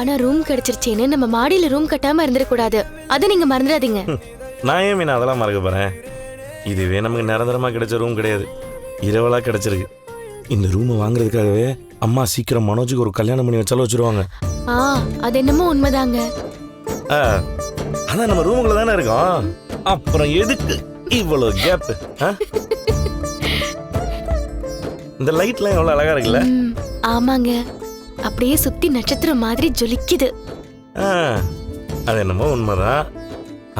ஆனா ரூம் கிடைச்சிருச்சேன்னு நம்ம மாடியில ரூம் கட்டாம இருந்துடக்கூடாது. அதை நீங்க மறந்துடாதீங்க. நான் ஏன் மீனா அதெல்லாம் மறக்க போறேன். இதுவே நமக்கு நிரந்தரமா கிடைச்ச ரூம் கிடையாது, இரவலா கிடைச்சிருக்கு. இந்த ரூமை வாங்குறதுக்காகவே அம்மா சீக்கிரம் மனோஜுக்கு ஒரு கல்யாணம் பண்ணி வச்சாலும் வச்சிருவாங்க. அது என்னமோ உண்மைதாங்க. அதான் நம்ம ரூமுக்குள்ள தானே இருக்கோம், அப்புறம் எதுக்கு இவ்வளவு கேப்? இந்த லைட்லாம் எவ்வளவு அழகா இருக்குல்ல? ஆமாங்க, அப்படியே சுத்தி நட்சத்திரம் மாதிரி ஜொலிக்குது. அது என்னமோ உண்மைதான்.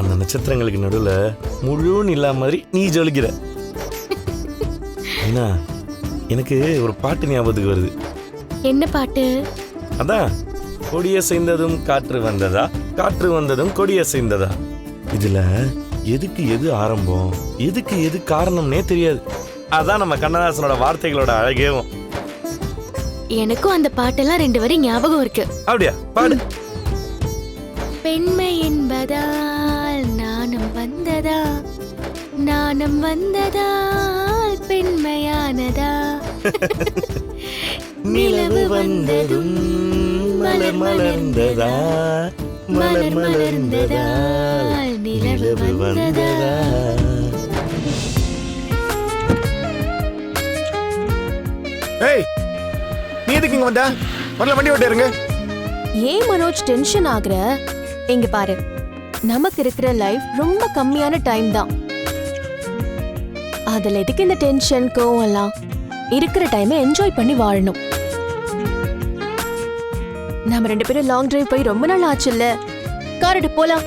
அந்த நட்சத்திரங்களுக்கு நடுவுல முழு நிலா மாதிரி நீ ஜொலிக்கிற. என்ன, எனக்கு ஒரு பாட்டு ஞாபகத்துக்கு வருது. என்ன பாட்டு? அதான், கொடிய செய்ததும் காற்று வந்ததா, காற்று வந்ததும் கொடிய செய்ததா. இதுல எதுக்கு எது ஆரம்பம், எதுக்கு எது காரணம்னே தெரியாது. அதான் நம்ம கண்ணதாசனோட வார்த்தைகளோட அழகேவும். எனக்கும் அந்த பாட்டெல்லாம் 2 வரி ஞாபகம் இருக்கு. அப்படியா? பாடு. பெண்மை என்பதால் நாணம் வந்ததா, நாணம் வந்ததால் பெண்மையானதா, நிலவு வந்ததும் மலர் மலர்ந்ததா, மலர் மலர்ந்ததால் நிலவு வந்ததா. ஏய், நீ எதுக்கு இங்க வந்த? முதல்ல வண்டி ஓட்டிருங்க. ஏன் மனோஜ் டென்ஷன் ஆகுற? இங்க பாரு, நமக்கு இருக்கிற லைஃப் ரொம்ப கம்மியான டைம் தான். அதுல எதுக்கு இந்த டென்ஷன், கோவம் எல்லாம்? இருக்கிற டைமை என்ஜாய் பண்ணி வாழணும். நம்ம 2 பேரும் லாங் டிரைவ் போய் ரொம்ப நாள் ஆச்சு இல்ல? கார் எடு போலாம்.